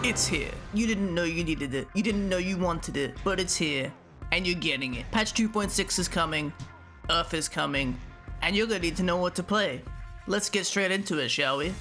It's here. You didn't know you needed it. You didn't know you wanted it, but it's here. And you're getting it. Patch 2.6 is coming. URF is coming. And you're gonna need to know what to play. Let's get straight into it, shall we?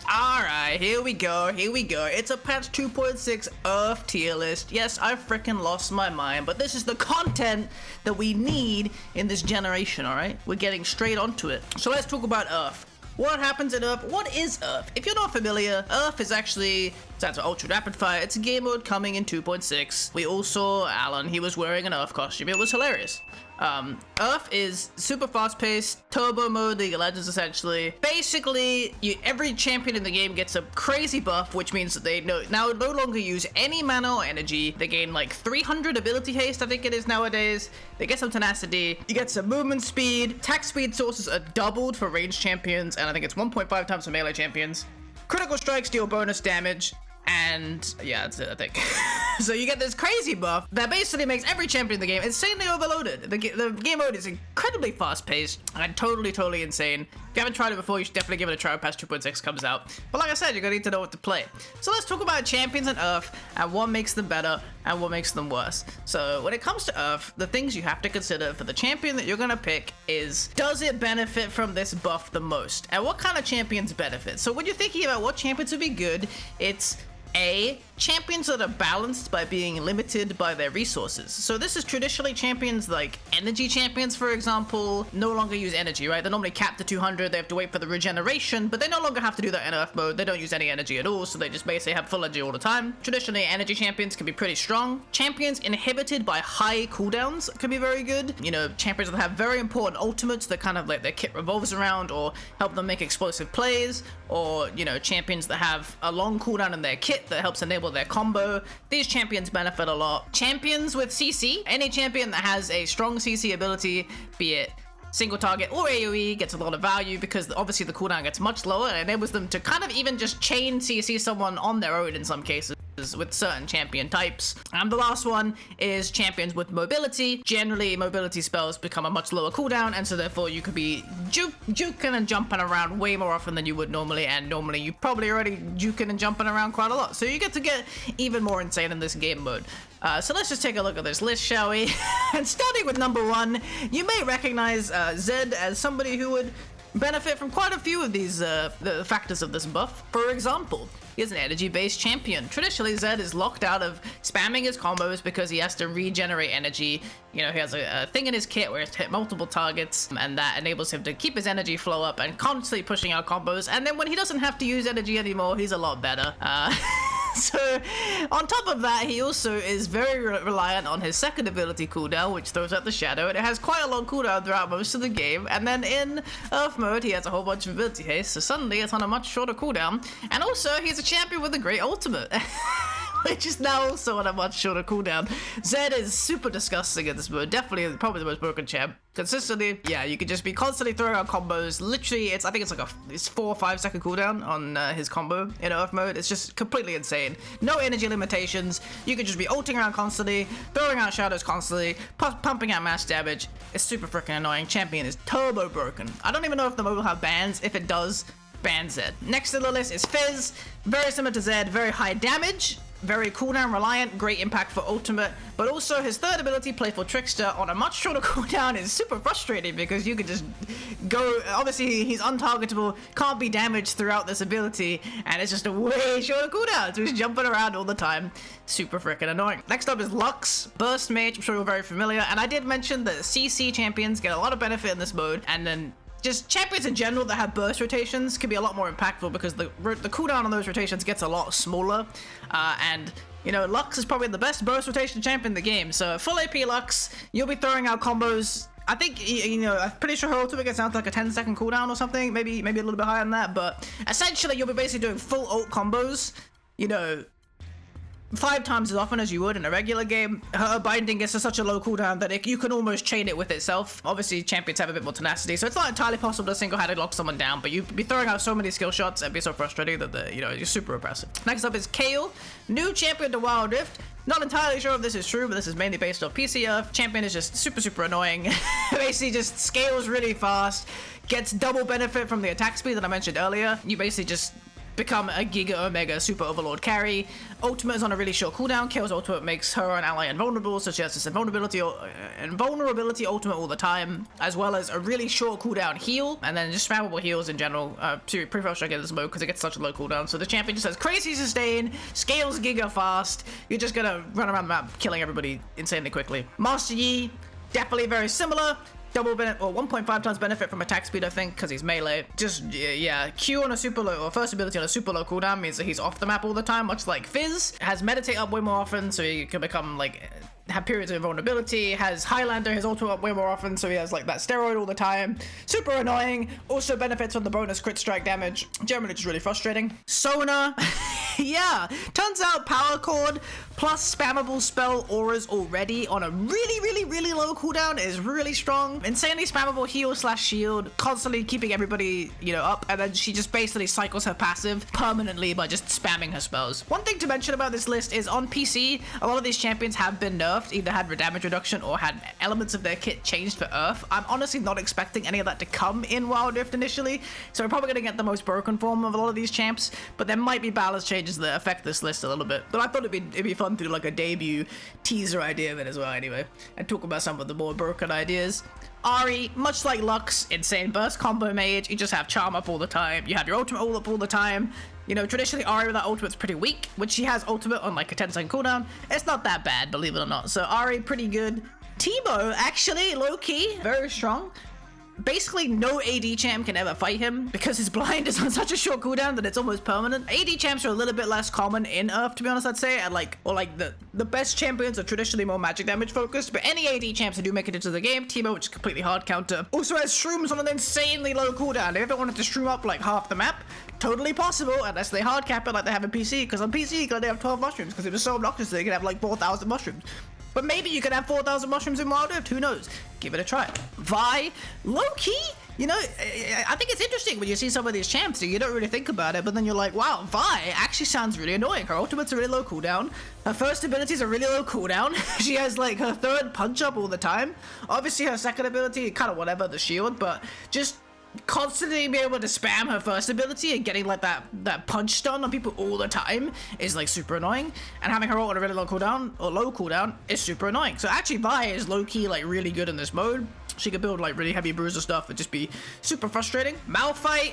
Alright, here we go. It's a patch 2.6 URF tier list. Yes, I freaking lost my mind, but this is the content that we need in this generation, alright? We're getting straight onto it. So let's talk about URF. What happens in URF? What is URF? If you're not familiar, URF is actually, that's Ultra Rapid Fire. It's a game mode coming in 2.6. We all saw Alan, he was wearing an URF costume. It was hilarious. URF is super fast-paced, turbo mode, League of Legends essentially. Basically, every champion in the game gets a crazy buff, which means that they now no longer use any mana or energy. They gain like 300 ability haste, I think it is nowadays. They get some tenacity. You get some movement speed. Attack speed sources are doubled for ranged champions, and I think it's 1.5 times for melee champions. Critical strikes deal bonus damage. And yeah, that's it, I think. So you get this crazy buff that basically makes every champion in the game insanely overloaded. The game mode is incredibly fast-paced and totally insane. If you haven't tried it before, you should definitely give it a try when patch 2.6 comes out. But like I said, you're gonna need to know what to play. So let's talk about champions in URF and what makes them better and what makes them worse. So when it comes to URF, the things you have to consider for the champion that you're gonna pick is, does it benefit from this buff the most? And what kind of champions benefit? So when you're thinking about what champions would be good, it's A, champions that are balanced by being limited by their resources. So this is traditionally champions like energy champions, for example, no longer use energy, right? They're normally capped to 200, they have to wait for the regeneration, but they no longer have to do that in URF mode. They don't use any energy at all, so they just basically have full energy all the time. Traditionally, energy champions can be pretty strong. Champions inhibited by high cooldowns can be very good. You know, champions that have very important ultimates that kind of like their kit revolves around or help them make explosive plays, or, you know, champions that have a long cooldown in their kit that helps enable their combo. These champions benefit a lot. Champions with CC, any champion that has a strong CC ability, be it single target or AoE, gets a lot of value because obviously the cooldown gets much lower and enables them to kind of even just chain CC someone on their own in some cases with certain champion types. And the last one is champions with mobility. Generally, mobility spells become a much lower cooldown, and so therefore you could be juking and jumping around way more often than you would normally, and normally you probably already juking and jumping around quite a lot. So you get to get even more insane in this game mode. So let's just take a look at this list, shall we? And starting with number 1, you may recognize Zed as somebody who would benefit from quite a few of these the factors of this buff. For example, he is an energy-based champion. Traditionally, Zed is locked out of spamming his combos because he has to regenerate energy. You know, he has a thing in his kit where he has to hit multiple targets, and that enables him to keep his energy flow up and constantly pushing out combos. And then when he doesn't have to use energy anymore, he's a lot better. So, on top of that, he also is very reliant on his second ability cooldown, which throws out the shadow, and it has quite a long cooldown throughout most of the game. And then in URF mode, he has a whole bunch of ability haste, so suddenly it's on a much shorter cooldown. And also, he's a champion with a great ultimate, which is now also on a much shorter cooldown. Zed is super disgusting in this mode, definitely probably the most broken champ. Consistently, yeah, you could just be constantly throwing out combos. Literally, I think it's like it's 4 or 5 second cooldown on his combo in URF mode. It's just completely insane. No energy limitations. You could just be ulting around constantly, throwing out shadows constantly, pumping out mass damage. It's super freaking annoying. Champion is turbo broken. I don't even know if the mode will have bans. If it does, ban Zed. Next to the list is Fizz. Very similar to Zed, very high damage, very cooldown reliant, great impact for ultimate, but also his third ability, Playful Trickster, on a much shorter cooldown is super frustrating because you could just go, obviously he's untargetable, can't be damaged throughout this ability, and it's just a way shorter cooldown, so he's jumping around all the time. Super freaking annoying. Next up is Lux, Burst Mage, I'm sure you're very familiar, and I did mention that CC champions get a lot of benefit in this mode, and then just champions in general that have burst rotations can be a lot more impactful because the cooldown on those rotations gets a lot smaller. And, you know, Lux is probably the best burst rotation champion in the game. So full AP Lux, you'll be throwing out combos. I think, you know, I'm pretty sure her ultimate gets down to like a 10-second cooldown or something. Maybe a little bit higher than that. But essentially, you'll be basically doing full ult combos, you know, 5 times as often as you would in a regular game. Her binding gets to such a low cooldown that you can almost chain it with itself. Obviously, champions have a bit more tenacity, so it's not entirely possible to single-handedly lock someone down, but you'd be throwing out so many skill shots and be so frustrating that, you know, you're super impressive. Next up is Kale, new champion to Wild Rift. Not entirely sure if this is true, but this is mainly based on PC URF. Champion is just super annoying. Basically just scales really fast, gets double benefit from the attack speed that I mentioned earlier. You basically just become a Giga Omega Super Overlord carry. Ultimate is on a really short cooldown. Kao's ultimate makes her an ally invulnerable, so she has this invulnerability ultimate all the time, as well as a really short cooldown heal, and then just spammable heals in general. Pretty frustrating in this mode because it gets such a low cooldown. So the champion just has crazy sustain, scales Giga fast. You're just gonna run around the map killing everybody insanely quickly. Master Yi, definitely very similar. Double benefit, or 1.5 times benefit from attack speed, I think, because he's melee. Just, yeah, Q on a super low, or first ability on a super low cooldown means that he's off the map all the time, much like Fizz. Has meditate up way more often, so he can become, like, have periods of invulnerability. Has Highlander, his ultimate up way more often, so he has, like, that steroid all the time. Super annoying. Also benefits from the bonus crit strike damage. Generally just really frustrating. Sona, yeah, turns out Power Chord plus spammable spell auras already on a really low cooldown is really strong. Insanely spammable heal slash shield, constantly keeping everybody, you know, up, and then she just basically cycles her passive permanently by just spamming her spells. One thing to mention about this list is on PC, a lot of these champions have been nerfed, either had damage reduction or had elements of their kit changed for URF. I'm honestly not expecting any of that to come in Wild Rift initially, so we're probably gonna get the most broken form of a lot of these champs, but there might be balance changes that affect this list a little bit. But I thought it'd be fun to do like a debut teaser idea of it as well anyway, and talk about some of the more broken ideas. Ahri, much like Lux, insane burst combo mage. You just have charm up all the time. You have your ultimate all up all the time. You know, traditionally Ahri without ultimate's pretty weak, which she has ultimate on like a 10-second cooldown. It's not that bad, believe it or not. So Ahri, pretty good. Teemo, actually, low-key, very strong. Basically, no AD champ can ever fight him because his blind is on such a short cooldown that it's almost permanent. AD champs are a little bit less common in URF, to be honest, I'd say. And the best champions are traditionally more magic damage focused, but any AD champs that do make it into the game, Teemo, which is completely hard counter, also has shrooms on an insanely low cooldown. If you ever wanted to shroom up like half the map, totally possible, unless they hard cap it like they have in PC, because on PC, they have 12 mushrooms, because it was so obnoxious they could have like 4,000 mushrooms. But maybe you could have 4,000 mushrooms in Wild Rift, who knows? Give it a try. Vi, low-key, you know, I think it's interesting when you see some of these champs, you don't really think about it, but then you're like, wow, Vi actually sounds really annoying. Her ultimate's a really low cooldown. Her first ability's a really low cooldown. She has like her third punch up all the time. Obviously her second ability, kind of whatever, the shield, but just constantly be able to spam her first ability and getting like that punch stun on people all the time is like super annoying, and having her ult on a really low cooldown is super annoying. So actually Vi is low-key like really good in this mode. She could build like really heavy bruiser stuff and just be super frustrating. Malphite,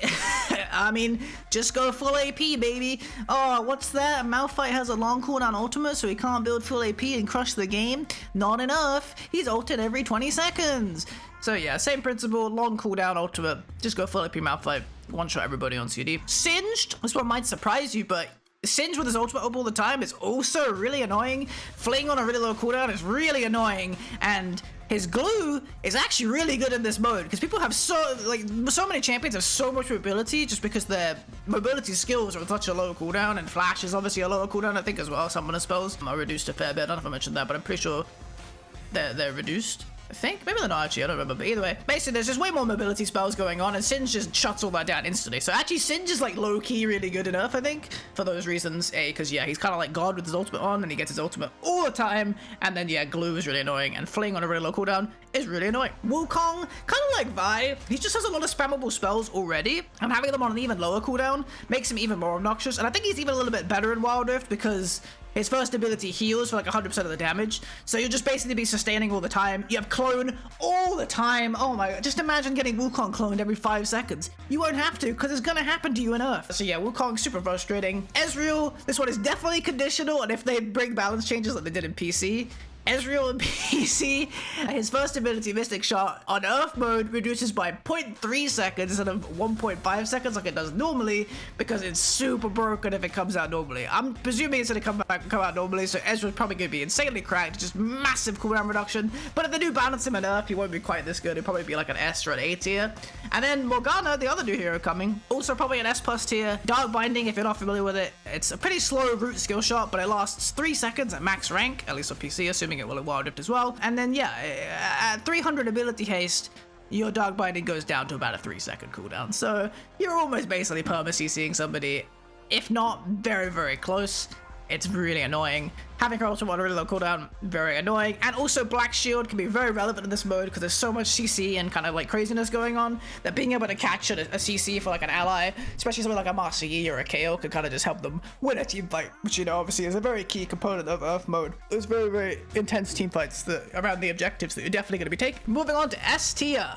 I mean, just go full AP, baby. Oh, what's that? Malphite has a long cooldown ultimate, so he can't build full AP and crush the game. Not enough. He's ulted every 20 seconds. So yeah, same principle, long cooldown ultimate. Just go full AP Malphite, one-shot everybody on CD. Singed, this one might surprise you, but Singed with his ultimate up all the time is also really annoying. Fling on a really low cooldown is really annoying, and his glue is actually really good in this mode because people have so many champions have so much mobility just because their mobility skills are on such a low cooldown, and Flash is obviously a lower cooldown, I think, as well. Some of the spells are reduced a fair bit. I don't know if I mentioned that, but I'm pretty sure they're reduced. I think. Maybe they're not actually, I don't remember, but either way. Basically, there's just way more mobility spells going on, and Singed just shuts all that down instantly. So actually, Singed is like low-key really good enough, I think, for those reasons. A, because yeah, he's kind of like God with his ultimate on, and he gets his ultimate all the time. And then yeah, Glue is really annoying, and Fling on a really low cooldown is really annoying. Wukong, kind of like Vi, he just has a lot of spammable spells already, and having them on an even lower cooldown makes him even more obnoxious. And I think he's even a little bit better in Wild Rift because his first ability heals for like 100% of the damage, so you'll just basically be sustaining all the time. You have clone all the time. Oh my god, just imagine getting Wukong cloned every 5 seconds. You won't have to, because it's gonna happen to you in URF. So yeah, Wukong, super frustrating. Ezreal, this one is definitely conditional, and if they bring balance changes like they did in PC, Ezreal in PC, his first ability, Mystic Shot, on URF mode reduces by 0.3 seconds instead of 1.5 seconds like it does normally, because it's super broken if it comes out normally. I'm presuming it's going to come out normally, so Ezreal's probably going to be insanely cracked, just massive cooldown reduction. But if they do balance him in URF, he won't be quite this good. He'll probably be like an S or an A tier. And then Morgana, the other new hero coming, also probably an S+ tier. Dark Binding, if you're not familiar with it, it's a pretty slow root skill shot, but it lasts 3 seconds at max rank, at least on PC, assuming it will in Wild Rift as well. And then yeah, at 300 ability haste, your Dark Binding goes down to about a 3-second cooldown. So you're almost basically perma-CCing somebody, if not very, very close. it's really annoying. Having her ultimate on a really low cooldown, very annoying. And also Black Shield can be very relevant in this mode because there's so much CC and kind of like craziness going on that being able to catch a CC for like an ally, especially something like a Master Yi or a KO, could kind of just help them win a team fight, which, you know, obviously is a very key component of URF mode. There's very, very intense team fights around the objectives that you're definitely going to be taking. Moving on to S tier.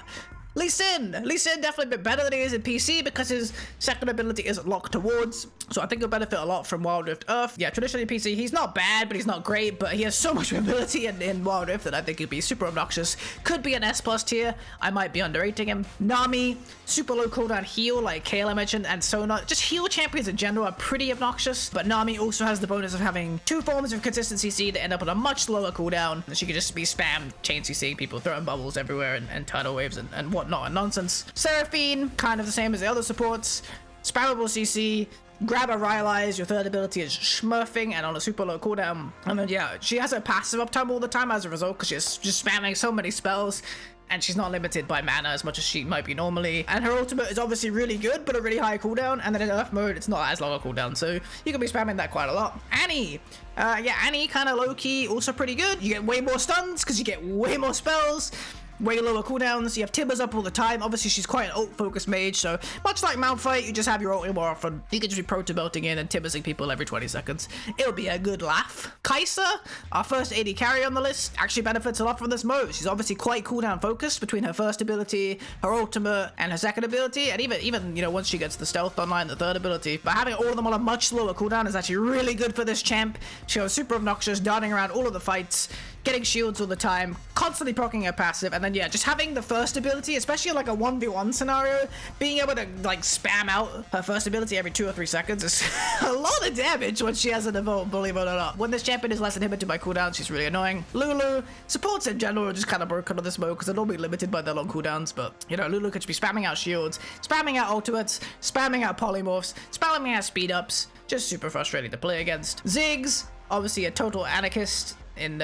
Lee Sin definitely a bit better than he is in PC because his second ability is locked towards, so I think he'll benefit a lot from Wild Rift URF. Yeah, traditionally in PC, he's not bad, but he's not great, but he has so much ability in Wild Rift that I think he'd be super obnoxious. Could be an S+ tier. I might be underrating him. Nami, super low cooldown heal, like Kayla mentioned, and Sona. Just heal champions in general are pretty obnoxious, but Nami also has the bonus of having 2 forms of consistent CC that end up on a much lower cooldown. She could just be spam chain CCing people, throwing bubbles everywhere and tidal waves and whatnot and nonsense. Seraphine, kind of the same as the other supports. Spammable CC, grab a Rylai's, your third ability is smurfing and on a super low cooldown. And then yeah, she has a passive uptime all the time as a result because she's just spamming so many spells. And she's not limited by mana as much as she might be normally. And her ultimate is obviously really good, but a really high cooldown. And then in URF mode, it's not as long a cooldown, so you can be spamming that quite a lot. Annie. Yeah, Annie, kind of low-key, also pretty good. You get way more stuns because you get way more spells. Way lower cooldowns. You have Tibbers up all the time. Obviously, she's quite an ult-focused mage, so much like Malphite, you just have your ult more often. You can just be proto-belting in and Tibbersing people every 20 seconds. It'll be a good laugh. Kaisa, our first AD carry on the list, actually benefits a lot from this mode. She's obviously quite cooldown-focused between her first ability, her ultimate, and her second ability, and even you know, once she gets the stealth online, the third ability. But having all of them on a much lower cooldown is actually really good for this champ. She goes super obnoxious, darting around all of the fights, getting shields all the time, constantly proccing her passive, and then yeah, just having the first ability, especially in like a 1v1 scenario, being able to like spam out her first ability every 2 or 3 seconds is a lot of damage when she has an evoke, believe it or not. When this champion is less inhibited by cooldown, she's really annoying. Lulu, supports in general are just kind of broken on this mode because they're normally limited by their long cooldowns, but you know, Lulu could just be spamming out shields, spamming out ultimates, spamming out polymorphs, spamming out speed ups, just super frustrating to play against. Ziggs, obviously a total anarchist in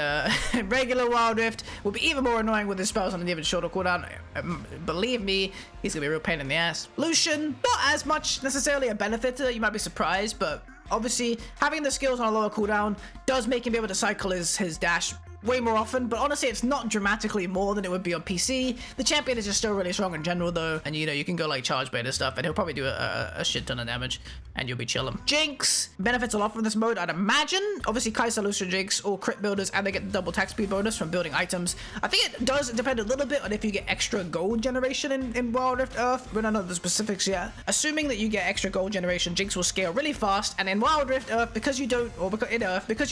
regular Wild Rift, will be even more annoying with his spells on an even shorter cooldown. Believe me, he's gonna be a real pain in the ass. Lucian, not as much necessarily a benefit to it, you might be surprised, but obviously having the skills on a lower cooldown does make him be able to cycle his dash way more often, but honestly it's not dramatically more than it would be on PC. The champion is just still really strong in general though, and you know, you can go like charge bait and stuff and he'll probably do a shit ton of damage and you'll be chilling. Jinx benefits a lot from this mode, I'd imagine. Obviously Kaisa, Lucian, Jinx, all crit builders, and they get the double attack speed bonus from building items. I think it does depend a little bit on if you get extra gold generation in Wild Rift URF. We don't know the specifics yet. Assuming that you get extra gold generation, Jinx will scale really fast, and in Wild Rift URF, because you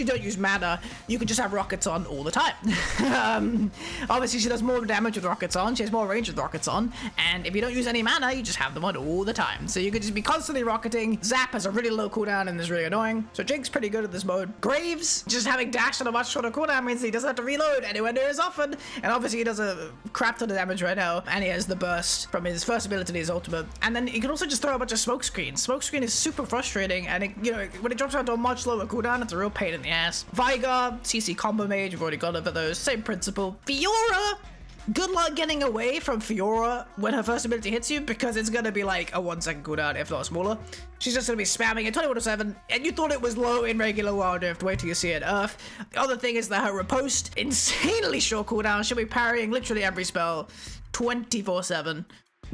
don't use mana, you can just have rockets on all the time. Obviously she does more damage with rockets on, she has more range with rockets on, and if you don't use any mana, you just have them on all the time. So you could just be constantly rocketing. Zap has a really low cooldown and is really annoying. So Jinx pretty good at this mode. Graves, just having dash on a much shorter cooldown means he doesn't have to reload anywhere near as often. And obviously he does a crap ton of damage right now. And he has the burst from his first ability to his ultimate. And then he can also just throw a bunch of smoke screens. Smoke screen is super frustrating. And it, you know, when it drops out to a much lower cooldown, it's a real pain in the ass. Veigar, CC combo mage, we've already gone over those. Same principle. Fiora, good luck getting away from Fiora when her first ability hits you, because it's gonna be like a 1 second cooldown, if not smaller. She's just gonna be spamming at 21:07, and you thought it was low in regular Wild Rift. Wait till you see it in URF. The other thing is that her riposte, insanely short cooldown. She'll be parrying literally every spell 24/7.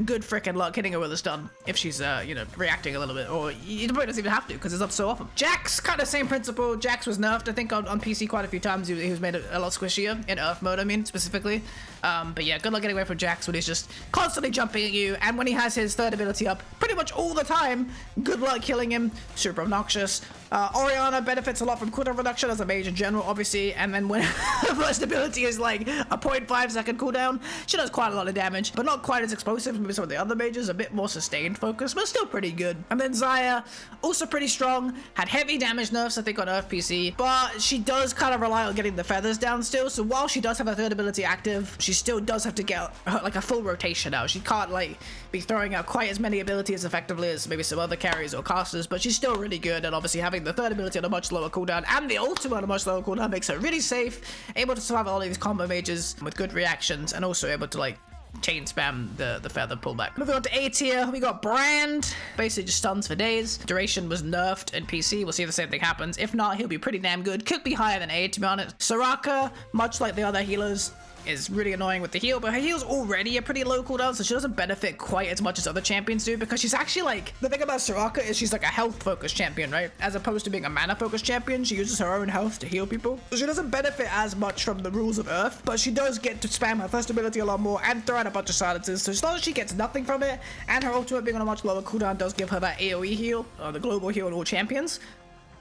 Good freaking luck hitting her with a stun if she's, you know, reacting a little bit, or you probably doesn't even have to because it's up so often. Jax, kind of same principle. Jax was nerfed, I think, on PC quite a few times. He was made a lot squishier in URF mode, I mean, specifically. But yeah, good luck getting away from Jax when he's just constantly jumping at you, and when he has his third ability up pretty much all the time, good luck killing him. Super obnoxious. Orianna benefits a lot from cooldown reduction as a mage in general, obviously, and then when her first ability is like a 0.5 second cooldown, she does quite a lot of damage, but not quite as explosive as maybe some of the other mages, a bit more sustained focus, but still pretty good. And then Xayah, also pretty strong, had heavy damage nerfs, I think, on URF PC, but she does kind of rely on getting the feathers down still, so while she does have her third ability active, she still does have to get like a full rotation out. She can't like be throwing out quite as many abilities effectively as maybe some other carries or casters, but she's still really good, and obviously having the third ability on a much lower cooldown and the ultimate on a much lower cooldown makes her really safe, able to survive all of these combo mages with good reactions, and also able to like chain spam the feather pullback. Moving on to A tier, we got Brand. Basically just stuns for days. Duration was nerfed in PC. We'll see if the same thing happens. If not, he'll be pretty damn good. Could be higher than A, to be honest. Soraka, much like the other healers, is really annoying with the heal, but her heal's already a pretty low cooldown, so she doesn't benefit quite as much as other champions do, because she's actually like, the thing about Soraka is she's like a health focused champion, right? As opposed to being a mana focused champion, she uses her own health to heal people. So she doesn't benefit as much from the rules of Earth, but she does get to spam her first ability a lot more and throw out a bunch of silences, so as long as she gets nothing from it, and her ultimate being on a much lower cooldown does give her that AoE heal, or the global heal on all champions,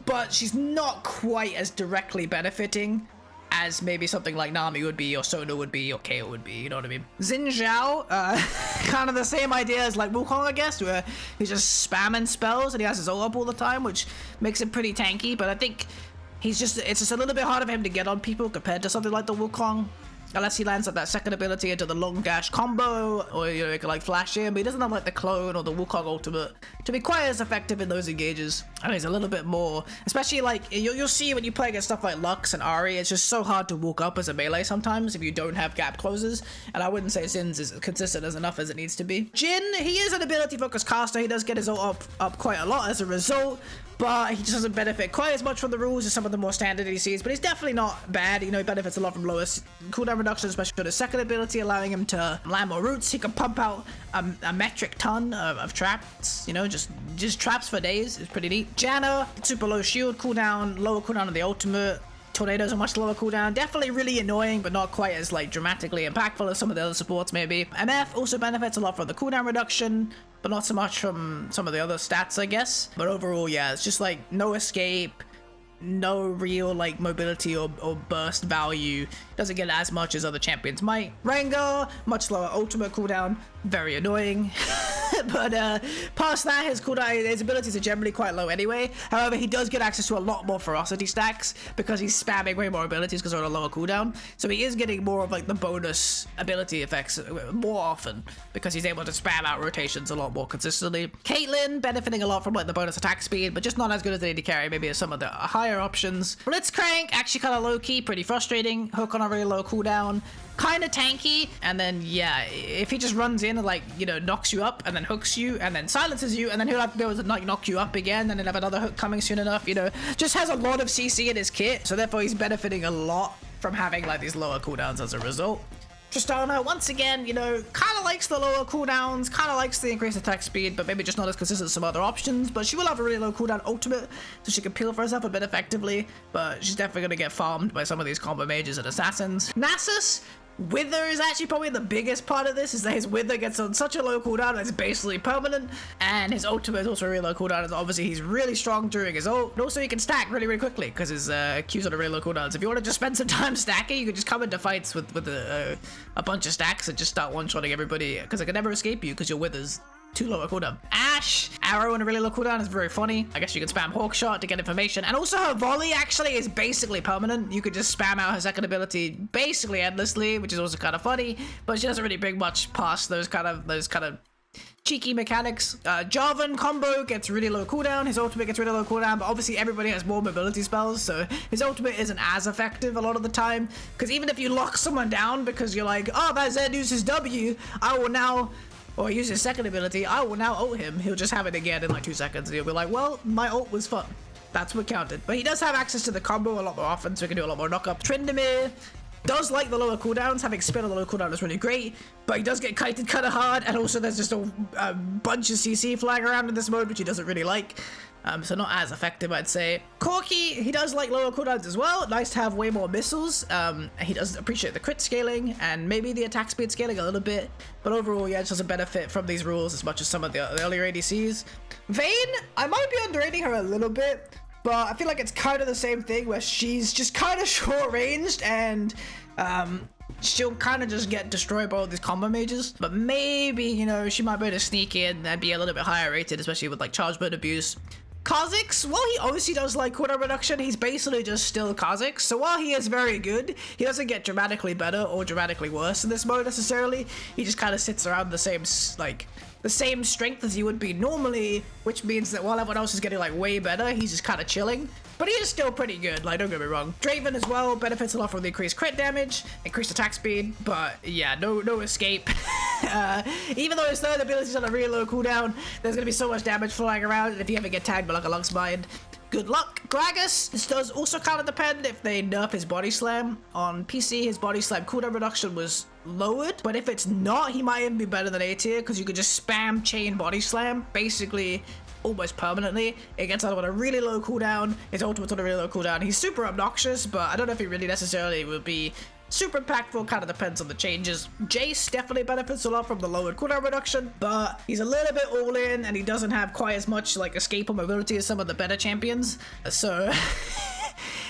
but she's not quite as directly benefiting as maybe something like Nami would be, or Sona would be, or KO would be, you know what I mean? Xin Zhao, kind of the same idea as like Wukong, I guess, where he's just spamming spells and he has his ult up all the time, which makes it pretty tanky, but I think it's just a little bit harder for him to get on people compared to something like the Wukong. Unless he lands like that second ability into the long dash combo, or you know, he can like flash in, but he doesn't have like the clone or the Wukong ultimate to be quite as effective in those engages. I mean, he's a little bit more, especially like you'll see when you play against stuff like Lux and Ahri, it's just so hard to walk up as a melee sometimes if you don't have gap closes, and I wouldn't say Zin's is consistent as enough as it needs to be. Jin, he is an ability focused caster, he does get his ult up quite a lot as a result, but he just doesn't benefit quite as much from the rules as some of the more standard ADCs, but he's definitely not bad. You know, he benefits a lot from lowest cooldown reduction, especially with his second ability, allowing him to land more roots. He can pump out a metric ton of traps, you know, just traps for days. It's pretty neat. Janna, super low shield cooldown, lower cooldown of the ultimate. Tornadoes are much lower cooldown. Definitely really annoying, but not quite as like dramatically impactful as some of the other supports maybe. MF also benefits a lot from the cooldown reduction, but not so much from some of the other stats, I guess. But overall, yeah, it's just like no escape, no real like mobility or burst value. Doesn't get as much as other champions might. Rengar, much lower ultimate cooldown, very annoying. But past that, his cooldown, his abilities are generally quite low anyway. However, he does get access to a lot more ferocity stacks because he's spamming way more abilities because they're on a lower cooldown. So he is getting more of like the bonus ability effects more often because he's able to spam out rotations a lot more consistently. Caitlyn benefiting a lot from like the bonus attack speed, but just not as good as the AD carry, maybe as some of the higher options. Blitzcrank, actually kind of low key, pretty frustrating. Hook on a really low cooldown. Kind of tanky, and then yeah, if he just runs in and like, you know, knocks you up and then hooks you and then silences you, and then he'll have to be able to like knock you up again and then have another hook coming soon enough, you know, just has a lot of CC in his kit, so therefore he's benefiting a lot from having like these lower cooldowns as a result. Tristana, once again, you know, kind of likes the lower cooldowns, kind of likes the increased attack speed, but maybe just not as consistent as some other options. But she will have a really low cooldown ultimate, so she can peel for herself a bit effectively, but she's definitely going to get farmed by some of these combo mages and assassins. Nasus, Wither is actually probably the biggest part of this, is that his Wither gets on such a low cooldown that it's basically permanent, and his ultimate is also a really low cooldown, and obviously he's really strong during his ult, and also he can stack really, really quickly because his Q's on a really low cooldown. So if you want to just spend some time stacking, you can just come into fights with a bunch of stacks and just start one-shotting everybody, because it can never escape you because your Wither's too low a cooldown. Ashe, arrow on a really low cooldown is very funny. I guess you can spam Hawkshot to get information, and also her volley actually is basically permanent. You could just spam out her second ability basically endlessly, which is also kind of funny, but she doesn't really bring much past those kind of cheeky mechanics. Jarvan combo gets really low cooldown, his ultimate gets really low cooldown, but obviously everybody has more mobility spells, so his ultimate isn't as effective a lot of the time, because even if you lock someone down because you're like, oh, that Zed uses W, I will now, or use his second ability, I will now ult him, he'll just have it again in like 2 seconds, and he'll be like, well, my ult was fun. That's what counted. But he does have access to the combo a lot more often, so he can do a lot more knockup. Tryndamere does like the lower cooldowns. Having spin on the low cooldown is really great, but he does get kited kind of hard, and also there's just a bunch of CC flying around in this mode, which he doesn't really like. So not as effective, I'd say. Corki, he does like lower cooldowns as well. Nice to have way more missiles. He does appreciate the crit scaling and maybe the attack speed scaling a little bit, but overall, yeah, just doesn't benefit from these rules as much as some of the earlier ADCs. Vayne, I might be underrating her a little bit, but I feel like it's kind of the same thing where she's just kind of short-ranged and she'll kind of just get destroyed by all these combo mages, but maybe, you know, she might be able to sneak in and be a little bit higher rated, especially with like charge burn abuse. Kha'Zix, while he obviously does like cooldown reduction, he's basically just still Kha'Zix, so while he is very good, he doesn't get dramatically better or dramatically worse in this mode necessarily. He just kind of sits around the same strength as he would be normally, which means that while everyone else is getting like way better, he's just kind of chilling. but he is still pretty good, like, don't get me wrong. Draven as well benefits a lot from the increased crit damage, increased attack speed, but yeah, no escape. Even though his third ability is on a really low cooldown, there's gonna be so much damage flying around, and if you ever get tagged by like a Lux Bind, good luck. Gragas, this does also kind of depend if they nerf his body slam. On PC, his body slam cooldown reduction was lowered, but if it's not, he might even be better than A tier, because you could just spam chain body slam, basically almost permanently. It gets out on a really low cooldown, his ultimate's on a really low cooldown. He's super obnoxious, but I don't know if he really necessarily will be super impactful, kind of depends on the changes. Jace definitely benefits a lot from the lowered cooldown reduction, but he's a little bit all in, and he doesn't have quite as much like escape or mobility as some of the better champions, so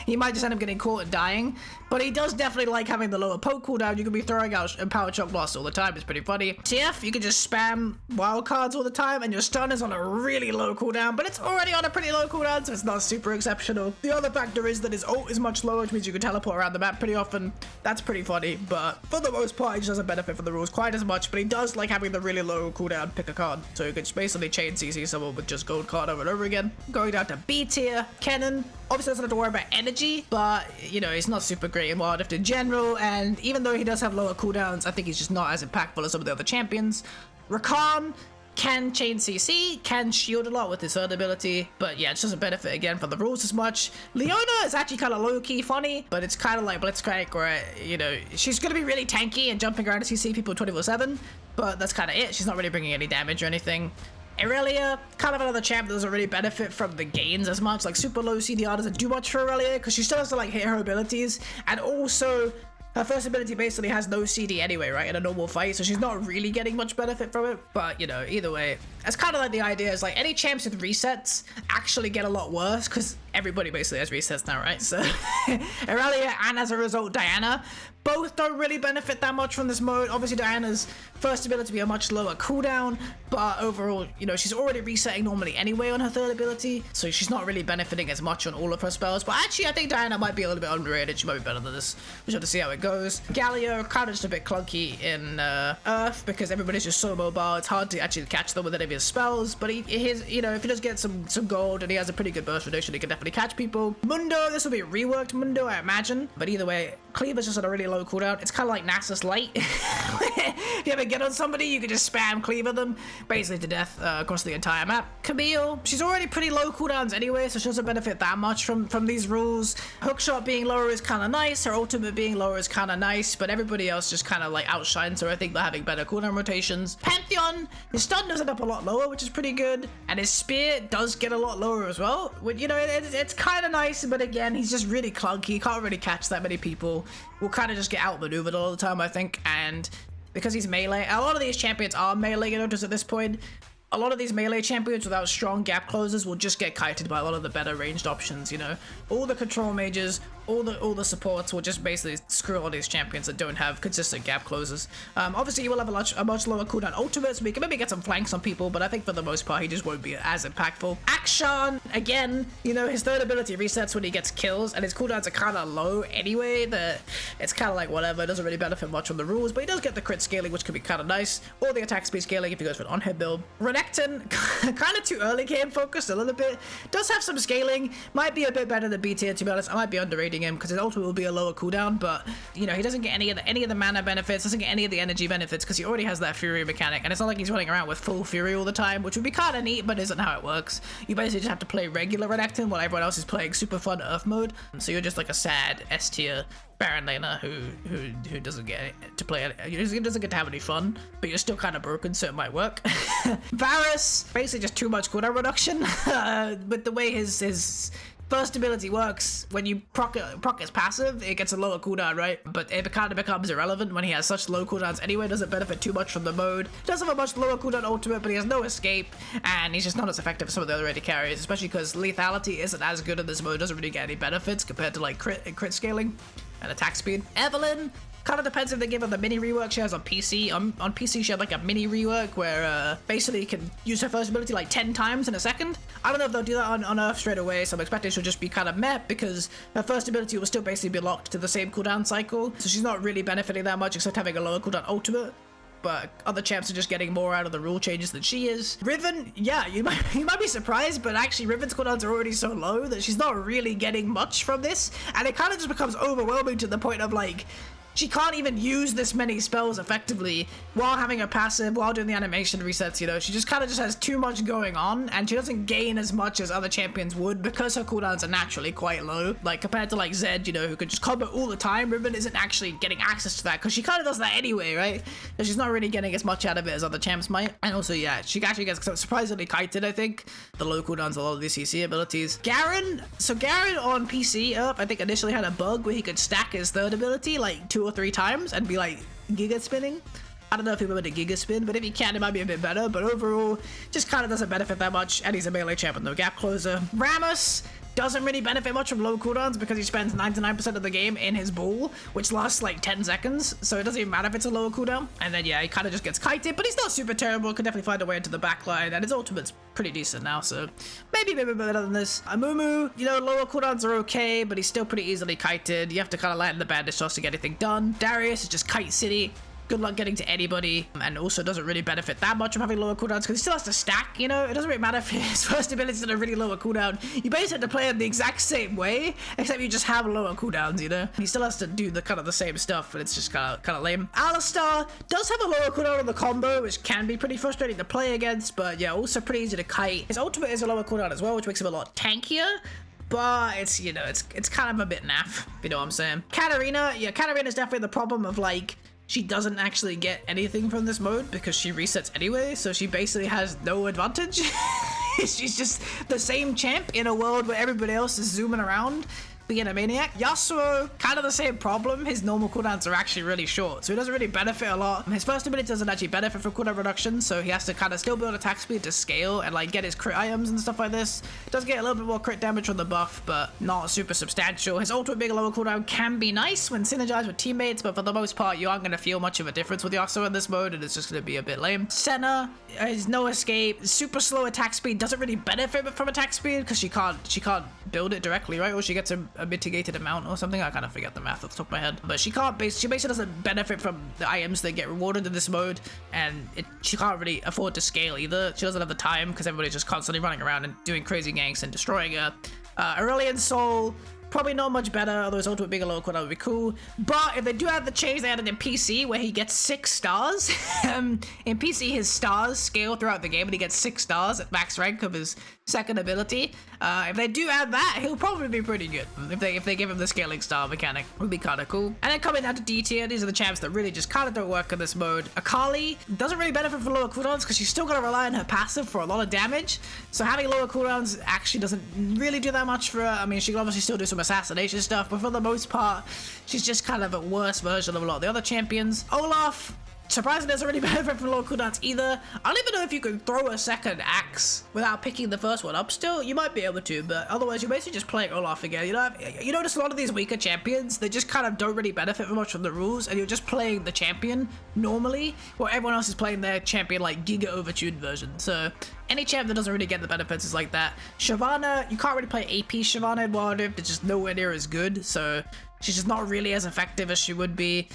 he might just end up getting caught and dying. But he does definitely like having the lower poke cooldown. You can be throwing out Empowered Shock Blast all the time. It's pretty funny. TF, you can just spam wild cards all the time, and your stun is on a really low cooldown, but it's already on a pretty low cooldown, so it's not super exceptional. The other factor is that his ult is much lower, which means you can teleport around the map pretty often. That's pretty funny, but for the most part, he just doesn't benefit from the rules quite as much, but he does like having the really low cooldown pick a card. So you can just basically chain CC someone with just gold card over and over again. Going down to B tier, Kennen. Obviously doesn't have to worry about energy, but you know, he's not super great in Wild Rift in general, and even though he does have lower cooldowns, I think he's just not as impactful as some of the other champions. Rakan can chain CC, can shield a lot with his third ability, but yeah, it just doesn't benefit again from the rules as much. Leona is actually kind of low-key funny, but it's kind of like Blitzcrank, where, you know, she's going to be really tanky and jumping around to CC people 24/7, but that's kind of it. She's not really bringing any damage or anything. Irelia, kind of another champ that doesn't really benefit from the gains as much. Like, super low CDR doesn't do much for Irelia, because she still has to, like, hit her abilities, and also her first ability basically has no CD anyway, right, in a normal fight, so she's not really getting much benefit from it. But, you know, either way, it's kind of like the idea is, like, any champs with resets actually get a lot worse, because everybody basically has resets now, right? So, Irelia, and as a result, Diana, both don't really benefit that much from this mode. Obviously, Diana's first ability will be a much lower cooldown, but overall, you know, she's already resetting normally anyway on her third ability, so she's not really benefiting as much on all of her spells. But actually, I think Diana might be a little bit underrated. She might be better than this. We just have to see how it goes. Galio, kind of just a bit clunky in URF, because everybody's just so mobile. It's hard to actually catch them with any of his spells, but you know, if he does get some gold and he has a pretty good burst reduction, he can definitely catch people. Mundo, this will be a reworked Mundo, I imagine, but either way, Cleaver's just on a really low cooldown. It's kind of like Nasus Light. If you ever get on somebody, you can just spam Cleaver them, basically to death across the entire map. Camille, she's already pretty low cooldowns anyway, so she doesn't benefit that much from these rules. Hookshot being lower is kind of nice, her ultimate being lower is kind of nice, but everybody else just kind of like outshines her. I think they're having better cooldown rotations. Pantheon, his stun does end up a lot lower, which is pretty good, and his spear does get a lot lower as well. You know, it's kind of nice, but again, he's just really clunky. He can't really catch that many people. Will kind of just get outmaneuvered all the time, I think, and because he's melee, a lot of these champions are melee, you know, just at this point. A lot of these melee champions without strong gap closers will just get kited by a lot of the better ranged options, you know. All the control mages, all the supports will just basically screw all these champions that don't have consistent gap closers. Obviously, you will have a much lower cooldown ultimate, so we can maybe get some flanks on people, but I think for the most part, he just won't be as impactful. Akshan, again, you know, his third ability resets when he gets kills, and his cooldowns are kind of low anyway. It's kind of like whatever, it doesn't really benefit much from the rules, but he does get the crit scaling, which can be kind of nice, or the attack speed scaling if he goes for an on-hit build. Renekton, kind of too early game focused a little bit, does have some scaling, might be a bit better than B tier, to be honest. I might be underrating him because his ultimate will be a lower cooldown, but you know, he doesn't get any of the mana benefits, doesn't get any of the energy benefits because he already has that Fury mechanic, and it's not like he's running around with full Fury all the time, which would be kind of neat, but isn't how it works. You basically just have to play regular Renekton while everyone else is playing super fun URF mode, so you're just like a sad S tier Baron laner who doesn't get to play, he doesn't get to have any fun, but you're still kind of broken, so it might work. Varus, basically just too much cooldown reduction. With the way his first ability works, when you proc his passive, it gets a lower cooldown, right? But it kind of becomes irrelevant when he has such low cooldowns anyway. Doesn't benefit too much from the mode. He does have a much lower cooldown ultimate, but he has no escape, and he's just not as effective as some of the other AD carries, especially because lethality isn't as good in this mode. Doesn't really get any benefits compared to like crit scaling and attack speed. Evelyn, kind of depends if they give her the mini rework she has on PC. On PC, she had like a mini rework where basically you can use her first ability like 10 times in a second. I don't know if they'll do that on URF straight away, so I'm expecting she'll just be kind of meh because her first ability will still basically be locked to the same cooldown cycle, so she's not really benefiting that much except having a lower cooldown ultimate. but other champs are just getting more out of the rule changes than she is. Riven, yeah, you might be surprised, but actually Riven's cooldowns are already so low that she's not really getting much from this, and it kind of just becomes overwhelming to the point of like, she can't even use this many spells effectively while having a passive, while doing the animation resets, you know. She just kind of just has too much going on, and she doesn't gain as much as other champions would because her cooldowns are naturally quite low. Like, compared to, like, Zed, you know, who could just combo all the time, Riven isn't actually getting access to that because she kind of does that anyway, right? So she's not really getting as much out of it as other champs might. And also, yeah, she actually gets surprisingly kited, I think. The low cooldowns, a lot of these CC abilities. Garen, so Garen on PC, I think initially had a bug where he could stack his third ability, like, 2 or 3 times and be like giga spinning. I don't know if he remember the giga spin, but if he can, it might be a bit better. But overall, just kind of doesn't benefit that much, and he's a melee champ with no gap closer. Rammus doesn't really benefit much from low cooldowns because he spends 99% of the game in his ball, which lasts like 10 seconds, so it doesn't even matter if it's a lower cooldown. And then yeah, he kind of just gets kited, but he's not super terrible, could definitely find a way into the backline, and his ultimate's pretty decent now, so maybe a bit better than this. Amumu, you know, lower cooldowns are okay, but he's still pretty easily kited. You have to kind of land the bandage just to get anything done. Darius is just kite city. Good luck getting to anybody, and also doesn't really benefit that much from having lower cooldowns because he still has to stack, you know? It doesn't really matter if his first ability is at a really lower cooldown. You basically have to play it the exact same way, except you just have lower cooldowns, you know? He still has to do the kind of the same stuff, but it's just kind of lame. Alistar does have a lower cooldown on the combo, which can be pretty frustrating to play against, but yeah, also pretty easy to kite. His ultimate is a lower cooldown as well, which makes him a lot tankier. But it's, you know, it's kind of a bit naff, if you know what I'm saying. Katarina, yeah, Katarina's definitely the problem of like, she doesn't actually get anything from this mode because she resets anyway, so she basically has no advantage. She's just the same champ in a world where everybody else is zooming around being a maniac. Yasuo, kind of the same problem. His normal cooldowns are actually really short, so he doesn't really benefit a lot. His first ability doesn't actually benefit from cooldown reduction, so he has to kind of still build attack speed to scale and like get his crit items and stuff like this. Does get a little bit more crit damage from the buff, but not super substantial. His ultimate being a lower cooldown can be nice when synergized with teammates, but for the most part, you aren't going to feel much of a difference with Yasuo in this mode, and it's just going to be a bit lame. Senna has no escape, super slow attack speed, doesn't really benefit from attack speed because she can't build it directly, right? Or she gets a mitigated amount or something. I kind of forget the math off the top of my head, but she basically doesn't benefit from the items that get rewarded in this mode, and she can't really afford to scale either. She doesn't have the time because everybody's just constantly running around and doing crazy ganks and destroying her. Aurelion Sol, probably not much better, although his ultimate being a low cooldown would be cool. But if they do have the change they added in PC where he gets 6 stars, in PC his stars scale throughout the game and he gets 6 stars at max rank of his second ability. If they do add that, he'll probably be pretty good. If they give him the scaling star mechanic, it would be kind of cool. And then coming down to D tier, these are the champs that really just kind of don't work in this mode. Akali doesn't really benefit from lower cooldowns because she's still got to rely on her passive for a lot of damage. So having lower cooldowns actually doesn't really do that much for her. I mean, she can obviously still do some assassination stuff, but for the most part, she's just kind of a worse version of a lot of the other champions. Olaf, surprisingly, doesn't really benefit from low cooldowns either. I don't even know if you can throw a second axe without picking the first one up still. You might be able to, but otherwise you're basically just playing Olaf again. You know, you notice a lot of these weaker champions, they just kind of don't really benefit much from the rules, and you're just playing the champion normally, while everyone else is playing their champion like giga overtuned version. So any champ that doesn't really get the benefits is like that. Shyvana, you can't really play AP Shyvana in Wild Rift. It's just nowhere near as good, so she's just not really as effective as she would be.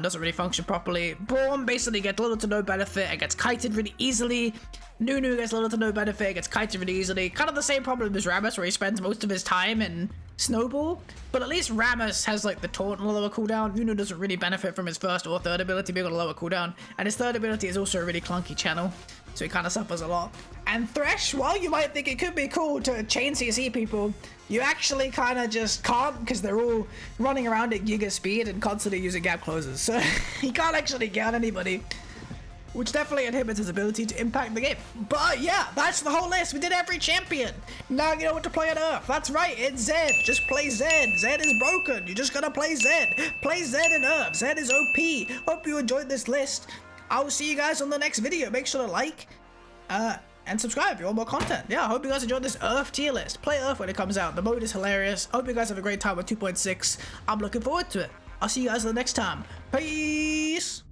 Doesn't really function properly. Braum basically gets little to no benefit and gets kited really easily. Nunu gets little to no benefit, gets kited really easily. Kind of the same problem as Rammus, where he spends most of his time in Snowball. But at least Rammus has like the taunt on a lower cooldown. Nunu doesn't really benefit from his first or third ability being on a lower cooldown. And his third ability is also a really clunky channel, so he kind of suffers a lot. And Thresh, while you might think it could be cool to chain CC people, you actually kind of just can't because they're all running around at giga speed and constantly using gap closers. So he can't actually get anybody, which definitely inhibits his ability to impact the game. But yeah, that's the whole list. We did every champion. Now you know what to play on Earth. That's right, it's Zed. Just play Zed. Zed is broken. You just gotta play Zed. Play Zed in Earth. Zed is OP. Hope you enjoyed this list. I will see you guys on the next video. Make sure to like, and subscribe if you want more content. Yeah, I hope you guys enjoyed this URF tier list. Play URF when it comes out. The mode is hilarious. Hope you guys have a great time with 2.6. I'm looking forward to it. I'll see you guys the next time. Peace!